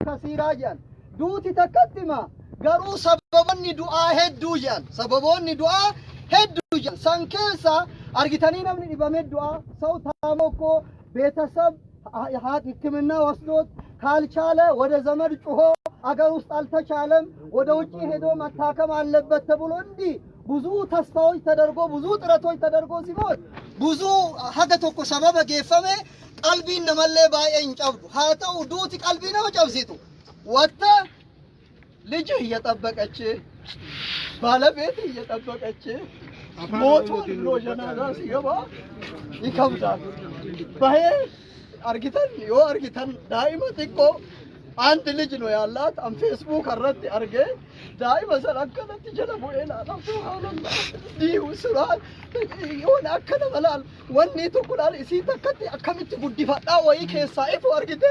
كثيرا جان دوتي تكتما قالوا سببني دعاء هدو جان سببوني دعاء هدو جان سانكيسا أرجتني من إبام الدعاء صوت هاموكو بيتسب هاد كمنا وصلت ካልቻለ ወደ ዘመድ ጮሆ አገር ውስጥ አልተቻለም ወደ ውጪ ሄዶ መታከም አለበት ተብሎ እንዲ ብዙ ተስፋዎች ተደርጎ ብዙ ጥረቶች ተደርጎ ሲሞት ብዙ ሀገቶኮ ሰበበ ገፈመ ቀልቢን ነመለ ባይን ጨብዱ ሃተው ዱቲ ቀልቢ ነው ጨብሲቱ ወጣ ልጅ እየጠበቀች ባለቤት እየጠበቀች ሞቱ ብሎ ጀናዛ ሲገባ ይከብዳል ባይ አርጊተን ዮ አርጊተን ዳይማ ጥቆ አንድ ልጅ ነው ያላት አም ፌስቡክ አረጥ አርገ ዳይማ ሰላከለት ጀለሙ ኤላ ሱብሃንአላህ ዲው ሱራን ዮን አከለ በላል ወኒ ተኩላል እሲ ተከት አከምት ጉዲፋዳ ወይ ከሳይፉ አርጊተ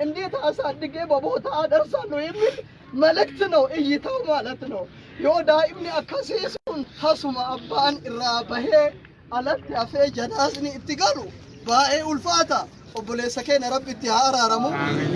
እንዴት አሳድጌ በቦታ አደርሳለሁ የሚል መልእክት ነው እይታው ማለት ነው ዮ ዳይምኒ አከሲሱን ሐሱማ አባን ኢራበሄ አለት ያፈ ጀናስኒ እትጋሉ ባኤ ኡልፋታ obboleessa keenya rabbi itti haa araaramu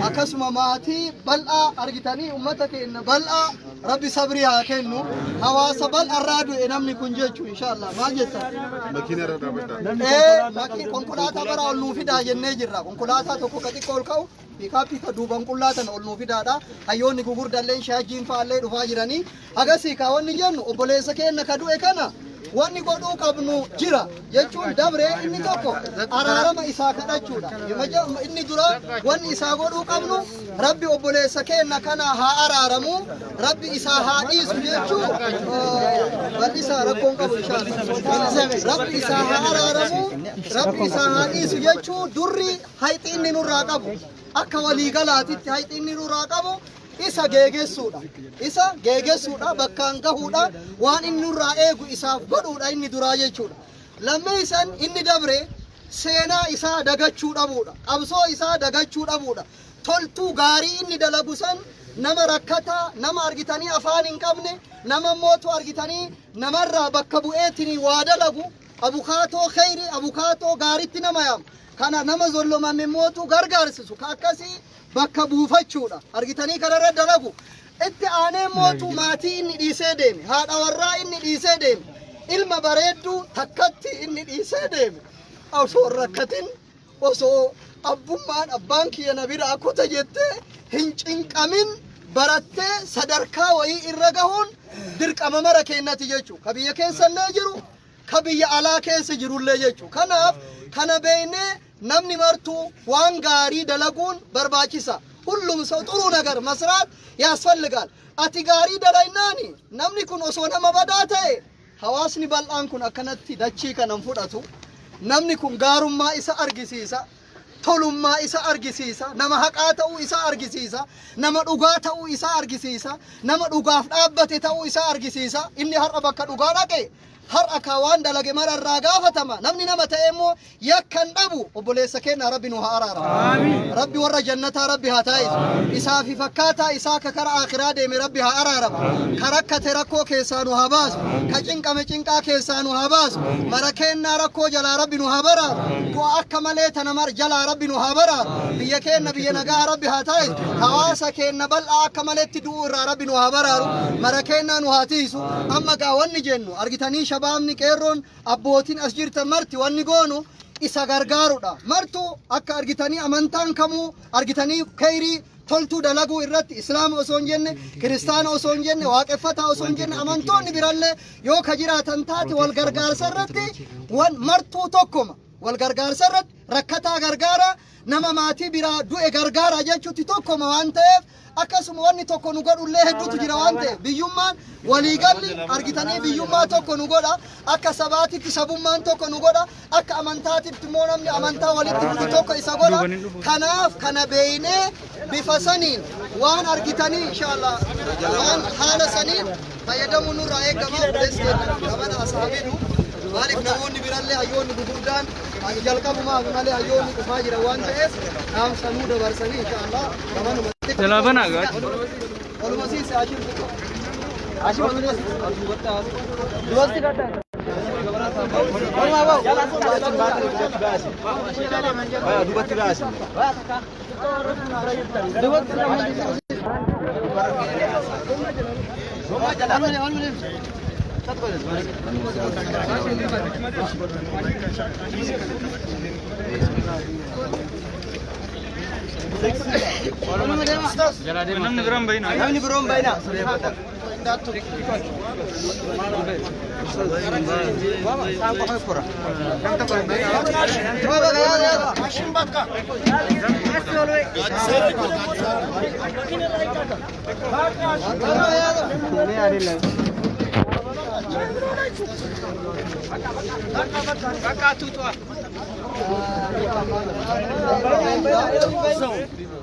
akkasuma maatii bal'aa argitanii ummata keenya bal'aa rabbi sabrii haa kennu hawaasa bal'aa irraa du'e namni kun jechuun inshallah maal jettan makiina irra dhaabata konkolaataa bara ol nuu fidaa jennee jirra konkolaataa tokko ka xiqqoo ol ka'u piikaappii ka duuban qullaatan ol nuu fidaadha hayyoonni gugurdalleen shaajjiin faallee dhufaa jiranii agasii kaawwanni jennu obboleessa keenya ka du'e kana wanni godhuu qabnu jira jechuun dabre inni tokko araarama isaa kadhachuudha inni dura wanni isaa godhuu qabnu rabbi obboleessa keenya kana haa araaramu rabbi isaa haa dhiisu jechuu balli isaa rakkoon qabu inshallah rabbi isaa haa araaramu rabbi isaa haa dhiisu jechuu durri hayxi inni nurraa qabu akka walii galaatitti hayxi inni nurraa qabu isa geegessuudha bakkaan gahuudha waan inni nurraa eegu isaaf godhuudha inni duraa jechuudha lammeessan inni dabre seenaa isaa dagachuu dhabuudha qabsoo isaa dagachuu dhabuudha toltuu gaarii inni dalagu san nama rakkataa nama argitanii afaan hin qabne nama mootu argitanii namarraa bakka bu'eetinii waa dalagu abukaatoo khayri abukaatoo gaaritti nama yaam kana nama zollomame mootu gargaarsisu ka akkasii bakka buufachuudha argitanii kanarra dalagu itti aanee mootu maatii inni dhiisee deeme haadha warraa inni dhiisee deeme ilma bareedduu takkatti inni dhiisee deeme osoo rakkatin osoo abbummaan abbaan kiyya na bira akkota jettee hin cinqamin barattee sadarkaa wayii irra gahuun dirqama mara kennati jechuu ka biyya keessallee jiru ka biyya alaa keessa jirullee jechuu kanaaf kana beeynee namni martuu waan gaarii dalaguun barbaachisa ሁሉም ሰው ጥሩ ነገር መስራት ያስፈልጋል አቲ ጋሪ ደላይናኒ namni kun osoo nama badaa ta'e hawaasni bal'aan kun akkanatti dachii kanan fudhatu namni kun gaarummaa isa argisiisa tolummaa isa argisiisa nama haqaa ta'uu isa argisiisa nama dhugaa ta'uu isa argisiisa nama dhugaaf dhaabbate ta'uu isa argisiisa inni har'a bakka dhugaa dhaqe har'a ka waan dalage mararraa gaafatama namni nama ta'e immoo yakkan dhabu obboleessa keenya rabbi nu haa araaramu amiin rabbi warra jannataa rabbi haa taasisu isaa fi fakkaataa isaa ka kara akhiraa deeme rabbi haa araaramu ka rakkate rakkoo keessaa nu haa baasu ka cinqame cinqaa keessaa nu haa baasu mara keennaa rakkoo jalaa rabbi nu haa baraaru du'a akka malee tana mar jalaa rabbi nu haa baraaru biyya keenya biyya nagaa rabbi haa taasisu hawaasa keenya bal'aa akka maleetti du'u irraa rabbi nu haa baraaru mara keennaa nu haa tiisu amma gaa wanni jennu argitanii shabaabni qeerroon abbootiin as jirtan marti wanni goonu isa gargaaruudha martu akka argitanii amantaan kamuu argitanii khayrii toltuu dalaguu irratti islaama osoo hin jenne kiristaana osoo hin jenne waaqeffataa osoo hin jenne amantoonni birallee yoo ka jiraatan taate wal gargaarsa irratti martuu tokkoma wal gargaarsa irratti rakkataa gargaara nama maatii biraa du'e gargaara jechuutti tokkoma waan ta'eef akkasuma wanni tokko nu godhullee hedduutu jira waan ta'eef biyyummaan waliigalli argitanii biyyummaa tokko nu godha akka sabaatitti sabummaan tokko nu godha akka amantaatitti immoo namni amantaa walitti fidu tokko isa godha kanaaf kana beeynee bifa saniin waan argitanii inshallah waan haala saniin fayyadamuu nurraa eegama obboleeskeenya qabana asaabiidhu maaliif namoonni birallee hayyoonni gurguddaan jalqabumaa malee hayyoonni dhufaa jira waan ta'eef dhaamsanuu dabarsanii inshallah qabanuma Jalaban agak. Kalau masih Ashim masih dua tiga ada. Kalau mau jalan dua tiga Ashim.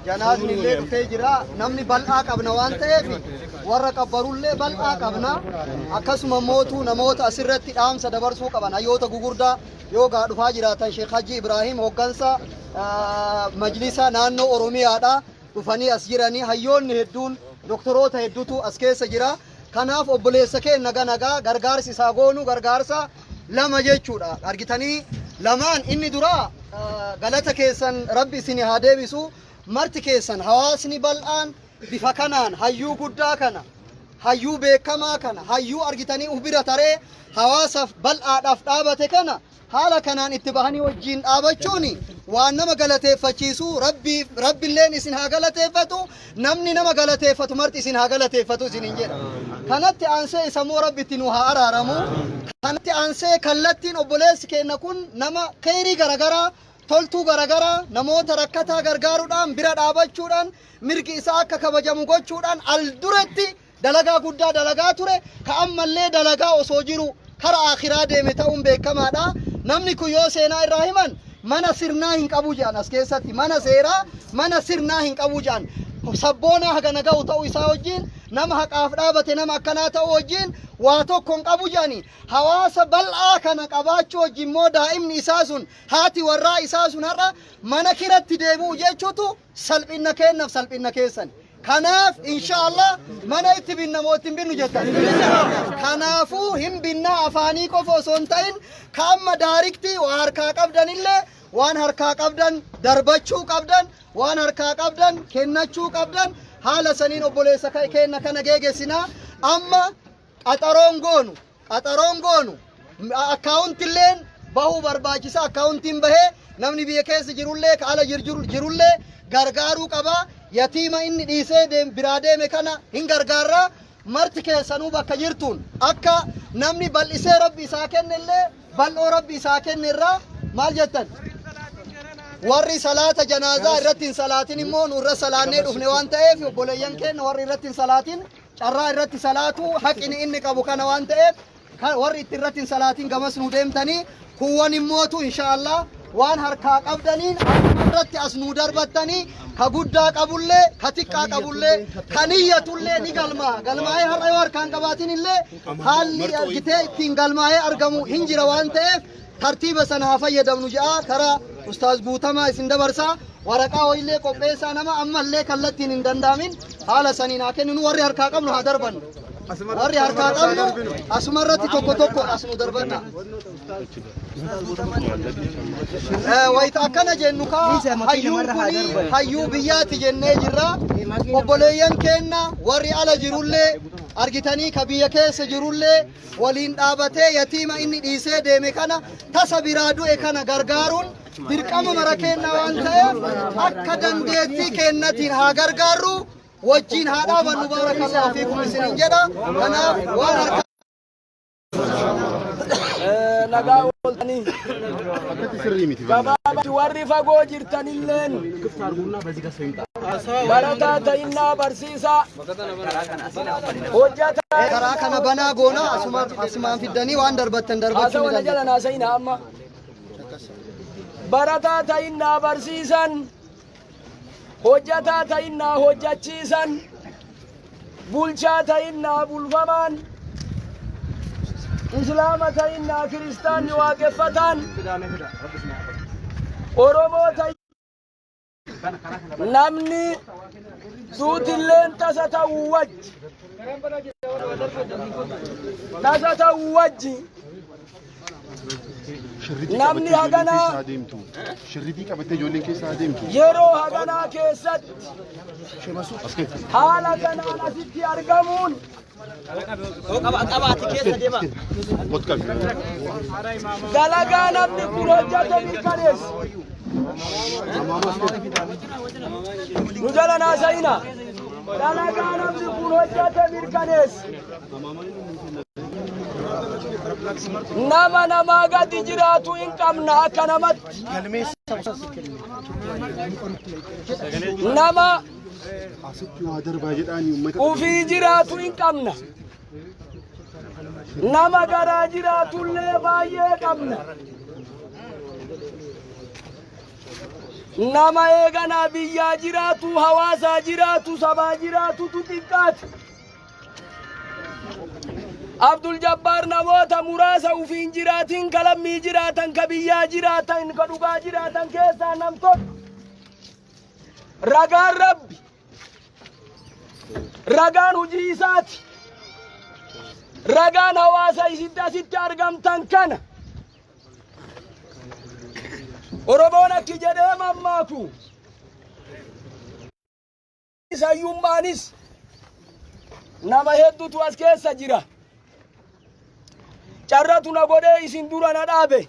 Janaasni illee dhufee jira. Namni bal'aa qabna waan ta'eef warra qabbarullee bal'aa qabna. Akkasuma mootuu namoota asirratti dhaamsa dabarsuu qaban hayyoota gugurdaa yoo gaa dhufaa jiraatan Sheekh Haji Ibrahim hooggansa majlisa naannoo Oromiyaadha. Dhufanii as jiranii hayyoonni hedduun doktoroota hedduutu as keessa jira. Kanaaf obboleessa keenya nagaa gargaarsi isaa goonu gargaarsa lama jechuudha. Argitanii lamaan inni dura galata keessan Rabbi isin haa deebisu. Marti keessan hawaasni bal'aan bifa kanaan hayyuu guddaa kana hayyuu beekamaa kana hayyuu argitanii ubira taree hawaasaaf bal'aadhaaf dhaabate kana haala kanaan itti bahanii wajjin dhaabachuun waan nama galateeffachiisu rabbiilleen isin haa galateeffatu namni nama galateeffatu marti isin haa galateeffatu isinin jedha. Kanatti aansee isamoo rabbitti nu haa araaramu. Kanatti aansee kallattiin obboleessi keenya kun nama khayrii garagaraa toltuu garagara namoota rakkataa gargaaruudhaan bira dhaabachuudhaan mirgi isaa akka kabajamu gochuudhaan al duretti dalagaa guddaa dalagaa ture ka ammallee dalagaa osoo jiru kara akhiraa deeme ta'uun beekamaadha. Namni kun yoo seenaa irraa himan mana sirnaa hin qabu jedhan as keessatti mana seeraa mana sirnaa hin qabu jedhan sabboonaa haga naga'u ta'uu isaa wajjin nama haqaaf dhaabate nama akkanaa ta'uu wajjin waa tokko hin qabu jedhani hawaasa bal'aa kana qabaachuu wajjin immoo daa'imni isaa sun haati warraa isaa sun har'a mana kiratti deebi'u jechuutu salphina kennaaf salphina keessan. Kanaaf inshaallah mana itti binna mootin binnu jettan. Kanaafuu hin binna afaanii qofa osoo hin ta'in ka amma daariktii waa harkaa qabdanillee waan harkaa qabdan darbachuu qabdan waan harkaa qabdan kennachuu qabdan haala saniin obboleessa keenya kana geegessinaa amma qaxaroon goonu akkaawuntilleen bahuu barbaachisa akkaawuntiin bahee namni biyya keessa jirullee ka ala jirullee gargaaruu qaba. Yatiima inni dhiisee biraa deeme kana hin gargaarra marti keessanuu bakka jirtuun akka namni bal'isee rabbi isaa kennellee bal'oo rabbi isaa kennerraa maal jettan warri salaata janaazaa irratti hin salaatin immoo nu irra salaannee dhufne waan ta'eef obboleeyyan keenya warri irratti hin salaatin carraa irratti salaatu haqni inni qabu kana waan ta'eef warri itti irratti hin salaatin gamas nu deemtanii kuwwan immootu inshaallah waan harkaa qabdaniin irratti as nu darbattanii ka guddaa qabullee ka xiqqaa qabullee ka niyyatullee ni galmaa'ee har'a yoo harkaan qabaatin illee haalli argitee ittiin galmaa'ee argamu hin jira waan ta'eef tartiiba sana haa fayyadamnu jedha karaa ustaaz Guutamaa isin dabarsaa waraqaa ho'iillee qopheessaa nama ammallee kallattiin hin danda'amin haala saniin haa kenninu warri harkaa qabnu haa darbannu. Warri harkaa qabnu asuma irratti tokko as nu darbanna. Wayita akkana jennu kaa hayyuun kuni hayyuu biyyaati jennee jirra. Obboleeyyan keenya warri ala jirullee argitanii ka biyya keessa jirullee waliin dhaabatee yatiima inni dhiisee deeme kana tasa biraa du'e kana gargaaruun dirqama mara keenya waan ta'eef akka dandeettii keenyatiin haa gargaarru. Wajjin haadha bannu barakallahu fiikum isinin jedha kanaaf waan harka nagaa ooltanii gabaabatti warri fagoo jirtanilleen barataa ta'innaa barsiisaa hojjataa karaa kana banaa goona asumaan fiddanii waan darbattan darbachuu ni dandeenya. Barataa ta'innaa barsiisan hojjataa ta'innaa hojjachiisan bulchaa ta'innaa bulfaman islaama ta'innaa kiristaanni waaqeffatan oromoo namni duutilleen tasa ta'uu wajji namni hagana shirritii qabattee ijoolleen keessa adeemtu yeroo hagana keessatti haala kanaan asitti argamuun dalagaa namni kun hojjate mirkaneessa. Nu jala naasa'ina dalagaa namni kun hojjate mirkaneessa. Nama namaa gadi jiraatu hin qabna akka namatti. Nama ufii jiraatu hin qabna. Nama garaa jiraatullee baay'ee qabna. Nama eeganaa biyyaa jiraatu, hawaasaa jiraatu, sabaa jiraatutu xiqqaate. Abdul Jabbar namoota muraasa ufiin jiraatin kalammii jiraatan ka biyyaa jiraatan ka dhugaa jiraatan keessaa nam tokko. Ragaan Rabbi, ragaan hojii isaati, ragaan hawaasa asitti argamtan kana. Oromoon akki jedhee mammaaku isayyummaanis nama hedduutu as keessa jira. Carratu na godhee isin dura na dhaabe.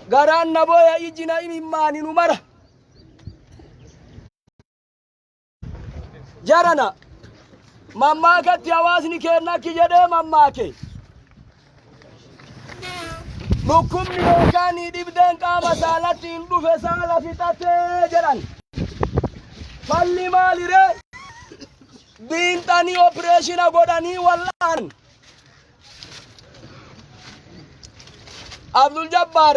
Garaan na booya iji na imimmaani nu mara. Jarana mammaakatti hawaasni keenna akki jedhee mammaake. Dhukkubni yookaan dhibdeen qaama saalatti hin dhufe saala fixatee jedhan. Falli maaliree? Biintanii opereeshina godhanii wallaan. Abdul Jabbar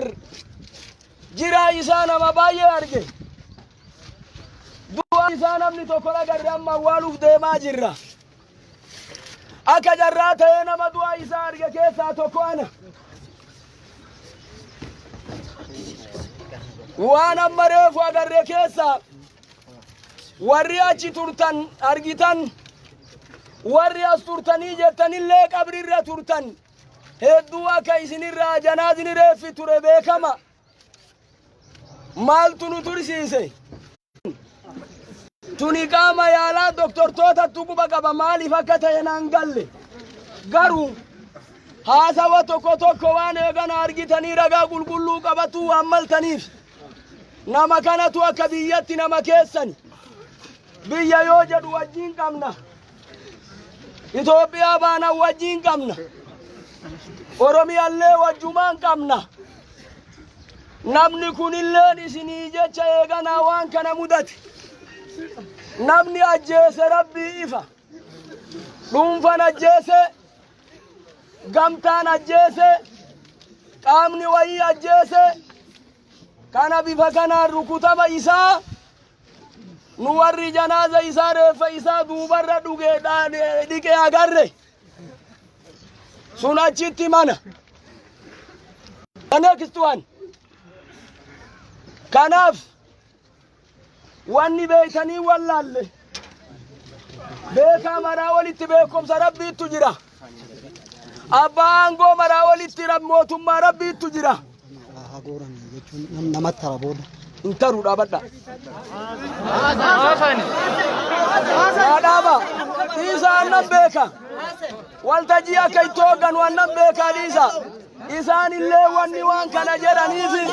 jiraa isaa nama baay'ee arge. Du'a isaa namni tokko lagarre amma awwaaluuf deemaa jirra. Akka jarraa ta'ee nama du'a isaa arge keessaa tokko ana. Waan amma reefu agarre keessaa warri achi turtan argitan, warri as turtanii jettanillee qabrirra turtan. Hedduu akka isinirraa janaazini reeffi ture beekama. Maaltu nu tursiise? Tuni qaama yaalaa doktortootatu quba qaba maaliif akka ta'e naan galle. Garuu haasawa tokko tokko waan eegana argitanii ragaa qulqulluu qabatu waan maltaniif. Nama kanatu akka biyyatti nama keessani. Biyya yoo jedhu wajjin qabna. Itoophiyaa baana wajjin qabna. Oromiyaallee wajjumaan qabna. Namni kunilleen isinii jecha eeganaa waan kana mudate. Namni ajjeese Rabbii ifa. Dhuunfan ajjeese, gamtaan ajjeese, qaamni wayii ajjeese. Kana bifa kanaan rukutama isaa nu warri janaaza isaa reeffa isaa duubarra dhugeedhaan dhiqee agarre. Sun achitti mana. Next one. Kanaaf wanni beeytanii wallaalle beekaa maraa walitti beekumsa Rabbiittu jira. Abbaa aangoo maraa walitti mootummaa Rabbiittu jira. Namatti tara booda. Intaru dhaabadha. Dhaaba. Isa annan beeka. Waltajjii akka itti hoogganu annan beeka dhiisa. Isaan illee wanni waan kana jedhaniifi.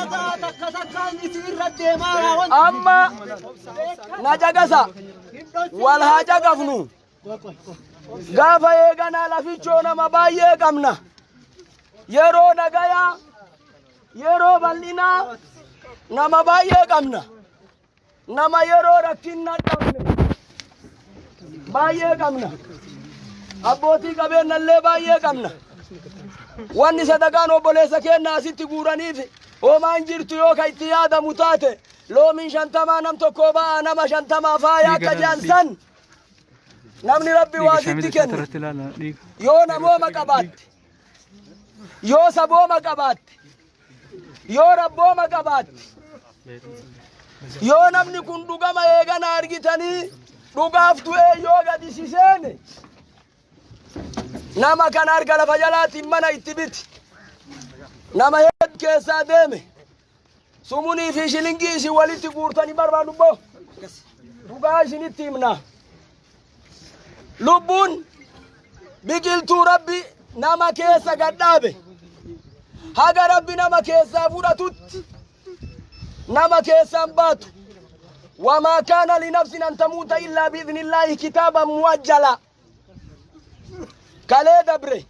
Amma na caqasa. Wal haa caqafnu. Gaafa eeganaa lafichoo nama baay'ee qabna. Yeroo nagayaa, yeroo bal'inaa nama baay'ee qabna. Nama yeroo rakkinna dhabne baay'ee qabna. Abbootii qabeenyallee baay'ee qabna. Wanni sadaqaan obboleessa keenya asitti guuraniif hoomaan jirtu yoo ka itti yaadamu taate loomiin 50 nam tokko ba'a nama 50 faayaa akka jaansan namni Rabbi waa sitti kenna. Yoo namooma qabaatte, yoo sabooma qabaatte, yoo rabbooma qabaatte, yoo namni kun dhugama eegana argitanii dhugaaf du'ee yoo gadi siseene nama kan harka lafa jalaatiin mana itti biti. nama hedduu keessaa deeme sumunii fi shilingii isin walitti guurtanii barbaadu boo dhugaa isinitti himna lubbuun biqiltuu rabbi nama keessa gadhaabe haga rabbi nama keessaa fudhatutti nama keessaan baatu وما كان لنفس أن تموت إلا بإذن الله كتابا مؤجلا كالي دبري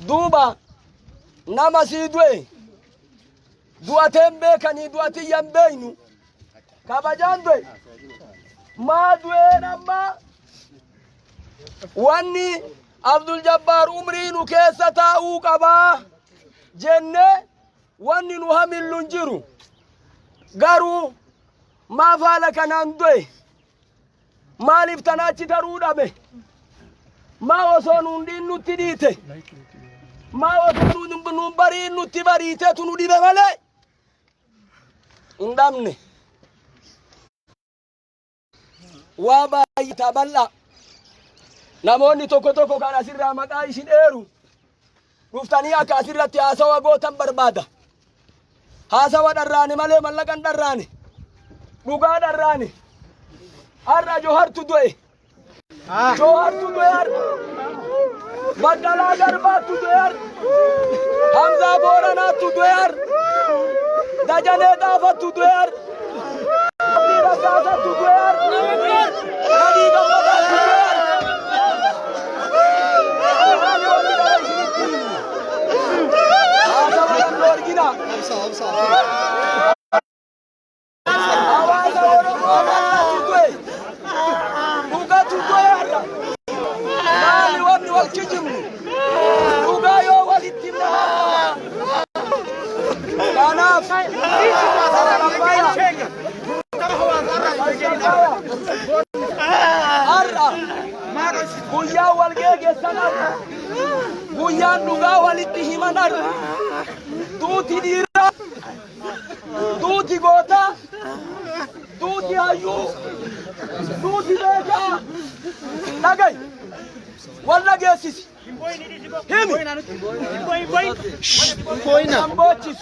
دوبا نما سيدوي دواتين بيكني دواتي ينبينو كابجان دوي ما دوي نما واني عبد الجبار عمرينو كيسة تاو قبا جنة واني نهمل لنجرو قارو ما فعلك ناندوي ما لفتناتي درود به ما وصونون دين نتديته ما وصونون بنبرين نتبريته تنودي بمالي اندامني وابا يتبلع نموني توكو توكو كان أسير رامك آيشين إيرو رفتاني أكا أسير رتي آسوا غوتن بربادا آسوا دراني مالي ملقان دراني بوغا دراني أرى جوهر تدوي جوهر تدوي بدلا دربا تدوي حمزة بورانا تدوي دجاني دافا تدوي أبي رساسة تدوي نبي غمدا تدوي Buya walgege sanar, buya nuga waliti manar, tuti dira, tuti gota, tuti ayu, tuti beka, lagay, wala gesis, himi, ambochis,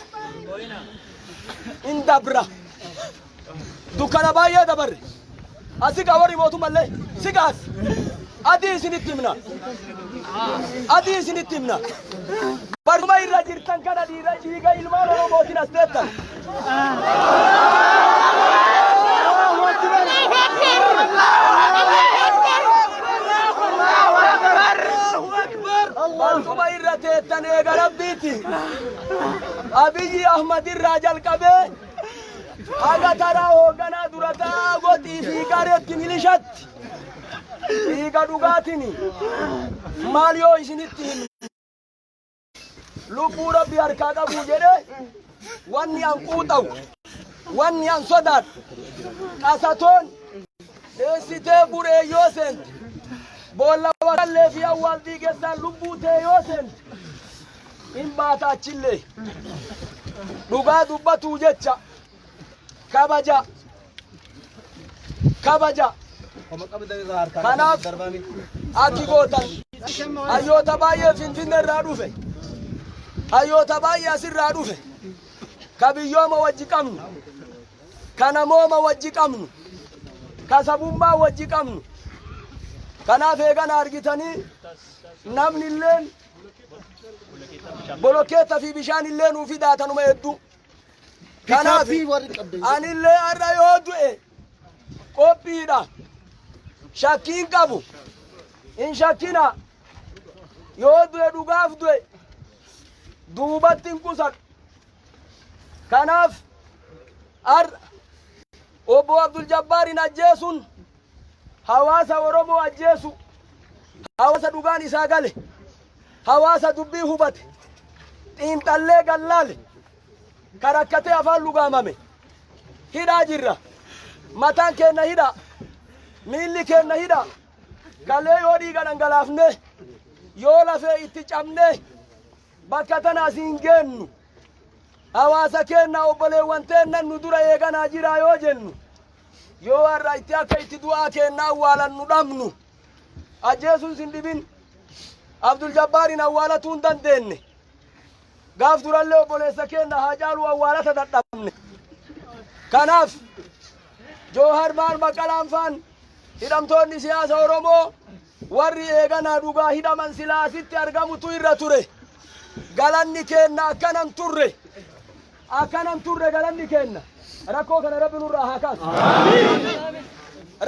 indabra, dukana baya dabar, asik awari motu malle, sigas. أدي سنتمنا أدي سنتمنا برما يراجر تنكنا دي راجي كا إلمان رو موتين استيتا برما يراجر تنكنا ربيتي أبي أحمد الراجل كبه أجا ترى هوغنا دورتا غوتي في كاريت كميلشات إيجا دوغاتيني ماليو إسنتين لبو ربي أركادا بوجده واني أنقوتاو واني أنصداد أساتون إسيتي بوري يوسن بولا وكالي في أول دي كسان لبو تي يوسن إن باتا تشيلي دوغا دوباتو جتشا كابجا كابجا kanaaf akki gootan hayyoota baay'ee finfinne irraa dhufe hayyoota baay'ee asirraa dhufe ka biyyooma wajji qabnu ka namooma wajji qabnu ka sabummaa wajji qabnu kanaaf eegana argitanii namni illeen bolokeetta fi bishaan illee nuuf hidhaatanuma hedduu kanaaf anillee har'a yoo du'e qophiidha شاكين كابو إن شاكينا يودو دوغاف دوي دوباتين كوسك كناف أبو عبد الجبار نجيسون حواسا ورمو أجيسو حواسا دوغاني ساقالي حواسا دبي هبات إن تالي قلالي كاركتي أفال لغامامي هيدا جرة متان كينا هيدا ميلي كينا هيدا قالي يودي غنان غلافني يولا في اتجامني بكتنا سينجنو حواسا كينا أبولي وانتنا ندورا يغانا جيرا يوجنو يو الرأيتي أكا اتدوا كينا والا ندامنو أجيسو سندبين عبد الجبار نوالا توندان ديني gaaf durallee obboleessa keenya Haacaaluu awwaalata dadhabne kanaaf Joohar maal maqalaan faan hidhamtoonni siyaasa Oromoo warri eeganaa dhugaa hidhaman silaasitti argamutu irra ture galanni keenna akkanan turre galanni keenna rakkoo kana rabbi nurraa haa kaasu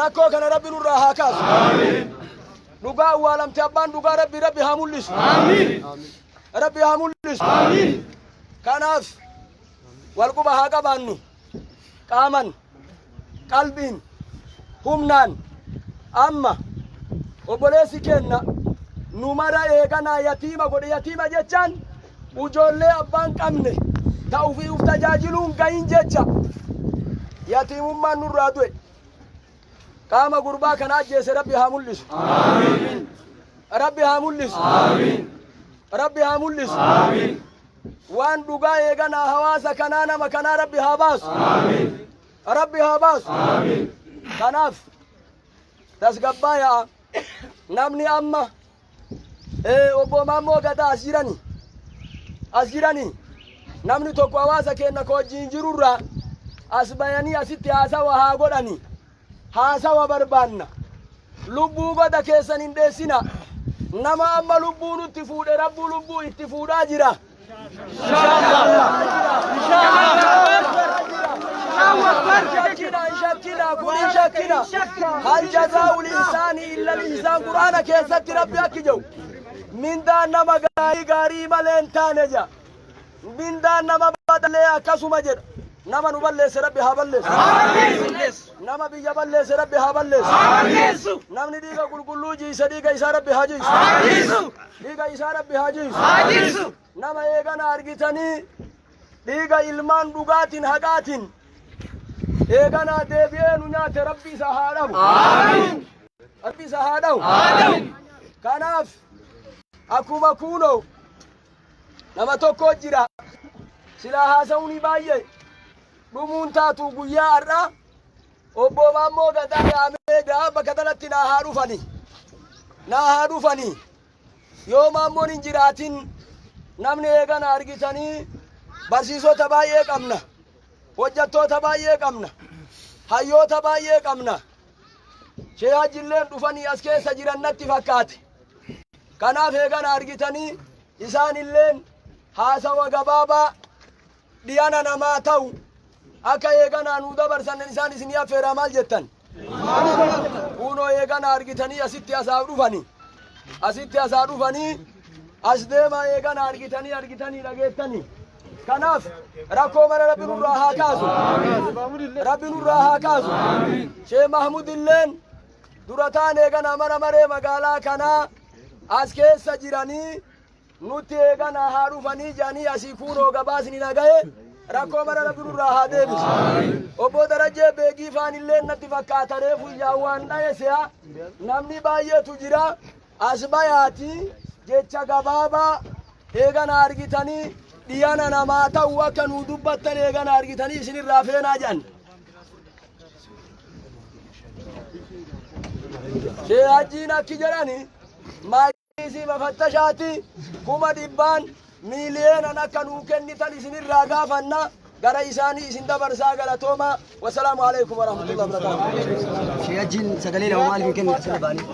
rakkoo kana rabbi nurraa haa kaasu dhugaa awwaalamte abbaan dhugaa rabbi haa mul'isu rabbi haa mul'isu kanaaf walquba haa qabaannu qaaman qalbiin humnaan amma obboleessi keenna nu mara eeganaa yatiima godhe yatiima jechaan ujoollee abbaan qabne ta'uufi uf tajaajiluun gahin jecha yatiimummaan nurraa du'e qaama gurbaa kana ajjeese rabbi haa mul'isu rabbi haa mul'isu rabbi haa mul'isu waan dhugaa eeganaa hawaasa kanaa nama kanaa rabbi haa baasu rabbi haa baasu kanaaf tasgabbaa yaa namni amma obbo Maammoo Gadaa as jirani namni tokko hawaasa keenya ka wajjin jirurraa as bayanii asitti haasawa haa godhani haasawa barbaanna lubbuu goda keessan hin dheessina nama amma lubbuu nutti fuudhe rabbuu lubbuu itti fuudhaa jira شكنا هل جزاء الإنسان إلا الإنسان قرآن كيست ربي أكجو من دان نما غاري ملين تانجا من دان نما بدلي أكسو مجر نما نبلس ربي هبلس نما بيجا بلس ربي هبلس نما نديغا قلقلو جيسا ديغا إسا ربي هجيس ديغا إسا ربي هجيس نما إيغانا أرغتاني ديغا إلمان دوغاتين حقاتين eegana deebi'ee nu nyaate rabbi isa haa dhabu rabbi isa haa dhabu kanaaf akkuma kuunoo nama tokko jira silaa haasa'uuni baay'ee dhumuun taatu guyyaa har'a obbo Maammoo Gadaa yaamee bakka kanatti naa haa dhufani yoo Maammoon hin jiraatin namni eegana argitanii barsiisota baay'ee qabna hojjettoota baay'ee qabna hayyoota baay'ee qabna sheehajilleen dhufanii as keessa jiran natti fakkaate kanaaf eegana argitanii isaanilleen haasawa gabaabaa dhiyana namaa ta'u akka eeganaa nu dabarsan isaan isinii affeeraa maal jettan kunoo eegana argitanii asitti asaa dhufanii as deemaa eegana argitanii dhageettanii kanaaf rakkoo mara rabbi nurraa haa kaasu Sheekh Mahmud illeen dura taan eegana mana maree magaalaa kanaa as keessa jiranii nutti eegana haa dhufanii jedhanii asii kunoo gabaasni nagaye rakkoo mara rabbi nurraa haa deebisu obbo Darajjee Beegii faan illeen natti fakkaata reefu waan dhayese'a namni baay'eetu jira as bayaati jecha gabaabaa eegana argitanii dhiyana namaa ta'u akka nu dubbattan eegana argitanii isinirraa feenaa jedhan Sheekh Hajjiin akki jedhani maayisii mafattashaati 100,000 miiliyeenan akka nuu kennitan isinirraa gaafanna gara isaanii isin dabarsaa galatooma wasalaamu alaikum warahmatullahi wabarakatuh Sheekh Hajjiin sagalee lama maaliif hin kennin asirra baanii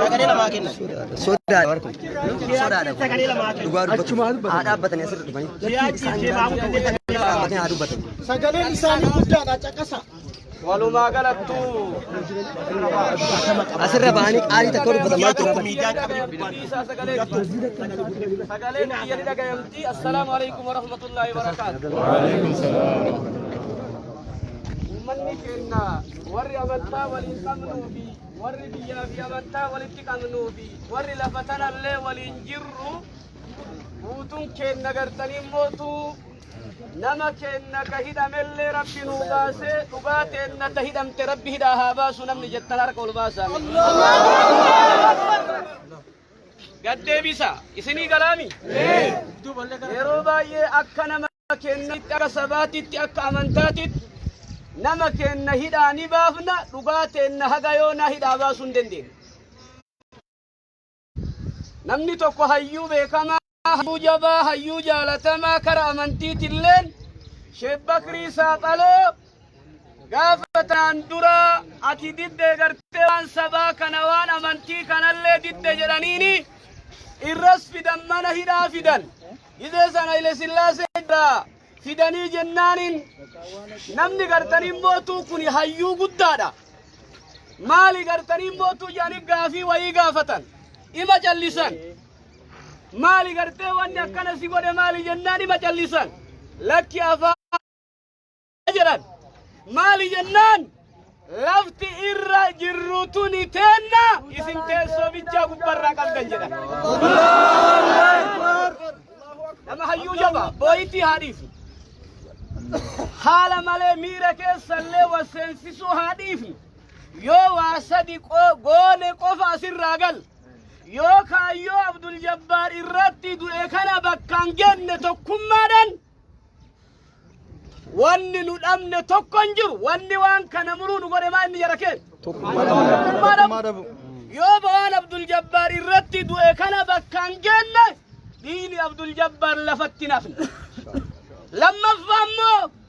sagalee lamaa kenna sodaa warquu sodaadha dhugaa dubbatu haa dhaabbatanii asirra dhufanii haa dubbatanii sagaleen isaanii guddaadha caqasa walumaa galattu asirra baanii qaalii takka dubbatamaa jira sagaleen biyya dhagayamti assalaamu alaikum warahmatullahi wabarakatuh ummanni keenya warri amantaa waliin qabnuu fi warri biyyaa fi amantaa walitti qabnuu fi warri lafa tanallee waliin jirru guutuun keenya gartanii mootuu nama keenya ka hidhamellee rabbi nuu baasee dhugaa teenna ta hidhamte rabbi hidhaa haa baasu namni jettan harka ol baasaa gaddeebisa isinii galaami yeroo baay'ee akka nama keenyatti akka sabaatitti akka amantaatitti nama keenya hidhaa ni baafna dhugaa teenna haga yoonaa hidhaa baasuu hin dandeenye namni tokko hayyuu beekamaa hayyuu jabaa hayyuu jaalatamaa kara amantiitilleen Sheekh Bakrii Saaxaloo gaafataan dura ati diddee gartee waan sabaa kana waan amantii kanallee didde jedhaniini irras fidan mana hidhaa fidan idee sana Haile Sillaasee irraa fidanii jennaanin namni gartanii mootuu kun hayyuu guddaadha maali gartanii mootuu jaaniif gaafii wayii gaafatan ima callisan maali gartee wanni akkana si godhe maali jennaan ima callisan lakki afaan jedhan maali jennaan lafti irra jirrutu ni teenna isin teessoo bichaa gubbarraa qabdan jedhan nama hayyuu jaba booyitii haadhiif haala malee miira keessallee waseensisuu haadhiif yoo waa sadi goone qofa asirraa gal yoo kaayyoo Abdul Jabbaar irratti du'e kana bakkaan genne tokkummaadhaan wanni nu dhabne tokko hin jiru wanni waan kana muruu nu godhe maa inni jara keen tokkummaadhaan yoo waan Abdul Jabbaar irratti du'e kana bakkaan genne diini Abdul Jabbaar lafatti nafne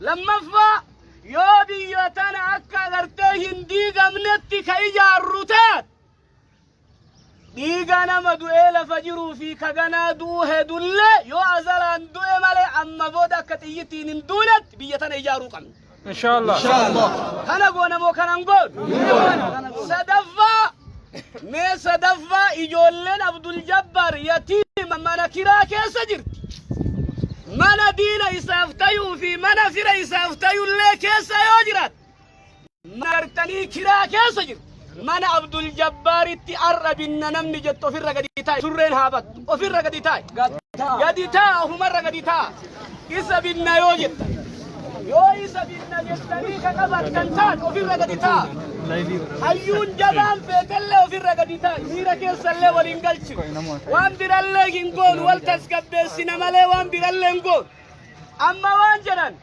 lammaffaa yoo biyya tana akka agartee hin diigamnetti ka ijaarru taat dhiiga nama du'ee lafa jiruu fi kaganaa du'u hedullee yoo azalaan du'e malee amma booda akka xiyyitiin hin duunetti biyya tana ijaaruu qabna. Inshallah. Kana goona moo kanan goonu? Sadaffaa ijoolleen Abdul Jabbaar yatiima mana kiraa keessa jirti. Mana diina isaaf tayuu fi mana fira isaaf tayullee keessa yoo jiraat. Mana gartanii kiraa keessa jirti. Mana Abdul Jabbaaritti arrabinna namni jettu ofirra gadi taa'e surreen haabattu ofirra gadi taa'e gadi ta'a ofumarra gadi ta'a isa binna yoo jetta yoo isa binna jettanii ka qabattan taat ofirra gadi ta'a hayyuun jabaan feetellee ofirra gadi ta'a miira keessallee waliin galchinu waan birallee hin goonu wal tasgabbeessina malee waan birallee hin goonu amma waan jedhan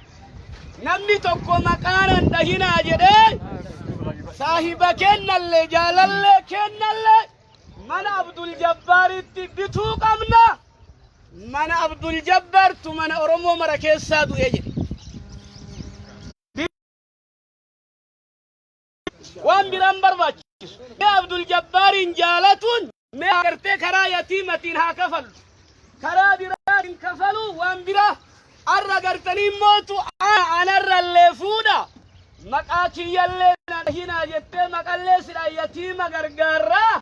namni tokko maqaanan dhahinaa jedhee saahiba kennallee jaalallee kennallee mana Abdul Jabbaaritti bituu qabna mana Abdul Jabbaartu mana Oromoo mara keessaa du'ee jedhe waan biraan barbaachisu mee Abdul Jabbaarin jaalatuun mee agartee karaa yatiimatiin haa kafallu karaa biraatiin kafalu waan biraa arra gartanii mootu anarrallee fuudha maqaa kiyyallee hinaa jettee maqallee sidha yatiima gargaaraa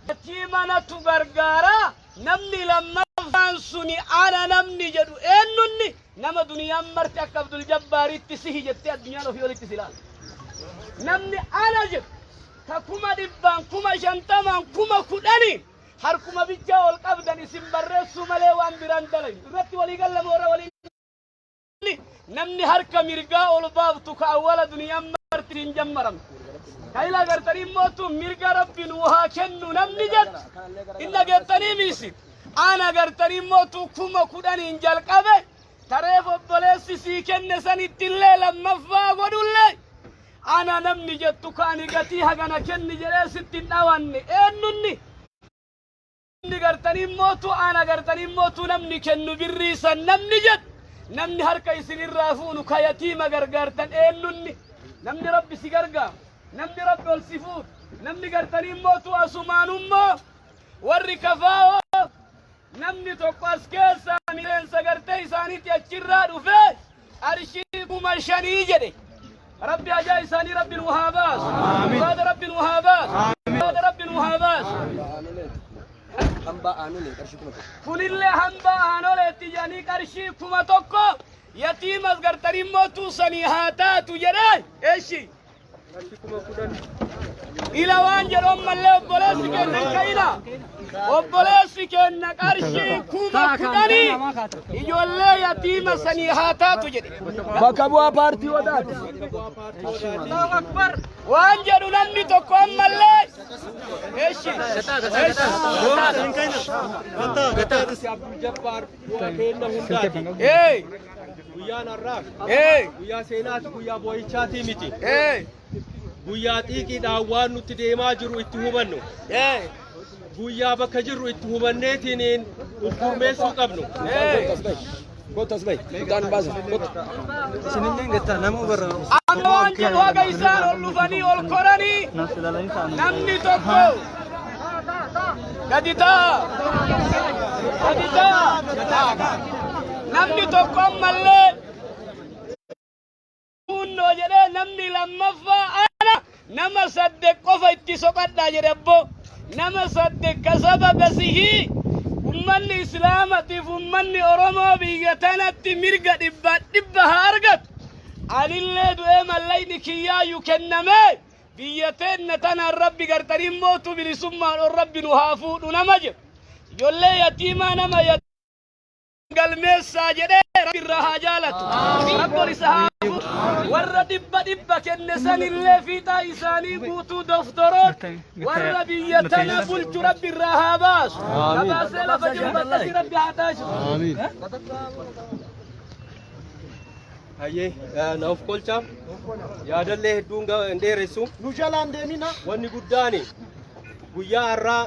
yatiima natu gargaaraa namni lammaffaan suni ana namni jedhu eenyunni nama duniyaan marti akka Abdul Jabbaaritti sihi jettee addunyaan ofii walitti silaala namni ana jedhu ka 100,000 50,000 harkuma bichaa ol qabdan isin barreessuu malee waan biraan dalagu irratti walii gallama warra walii namni harka mirgaa ol baaftu ka awwala duniyaan martiin jammaram kaila gartanii mootu mirga rabbiin waa kennu namni jedhu inna geettanii miisit ana gartanii mootu 10,000 jalqabe tareef obboleessi sii kenne sanittillee lammaffaa godhullee ana namni jettu kaani gatii hagana kenni jedhee sittin dhawanne eenyunni inni gartanii mootu ana gartanii mootu namni kennu birriisan namni jedhu namni harka isinirraa fuunu ka yatiima gargaartan eenyunni namni rabbi si gargaar namni rabbi ol si fuud namni gartanii mootu asumaanummoo warri kafaa'oo namni tokko as keessaa miseensa gartee isaaniitti achirraa dhufee arshii 5,000 jedhe rabbi ajaa isaanii rabbiin waa baasu muraada rabbiin waa baasu muraada rabbiin waa baasu hamba aanole qarshii 1,000 kunillee hamba aanoleetti jedhanii qarshii 1,000 yatiimas gartanii mootuu sanii haa taatu jedhee eeshi ila waan jedhoon mallee obboleessi kenna ka'ina obboleessi kenna qarshii 10,000 ijoollee yatiima sanii haa taatu jedhe bakka bu'aa paartii wadaati Allahu Akbar waan jedhu namni tokko ammallee eeshi Abdul Jabbaar bu'aa kenna hundaati guyyaan har'aa guyyaa seenaati guyyaa boo'ichaati miti guyyaa xiiqiidhaan waan nutti deemaa jiru itti hubannu guyyaa bakka jirru itti hubanneetiin uf gurmeessuu qabnu. Kotas bay, dan basa. Sinilleen gattaa nama barra. Amma waan jedhu haga isaan ol dhufanii ol koranii namni tokko gadi ta'a. Namni tokko ammallee hunnoo jedhee namni lammaffaa ana nama saddeq qofa itti soqadhaa jedhe abbo nama saddeq kasaba gasihii ummanni islaamatiif ummanni oromoo biyya tanatti mirga dhibba haa argatu anillee du'ee mallayni kiyyaayu kenname biyya teenna tanaan rabbi gartaniin mootu bilisummaan on rabbi nu haa fuudhu nama jedhu ijoollee yatiimaa nama galmeessaa jedhee rabbi irraa haa jaalatu rabbon isa haa warra dhibba kenne sanillee fiixaa isaanii guutuu doftoroon warra biyya tana bulchu rabbi irraa haa baasu kabaasee lafa jiru bakkatti rabbi haa taasisu. Hayyee naaf kolcha yaadallee hedduun dheeressu nu jalaan deemina wanni guddaani guyyaa har'aa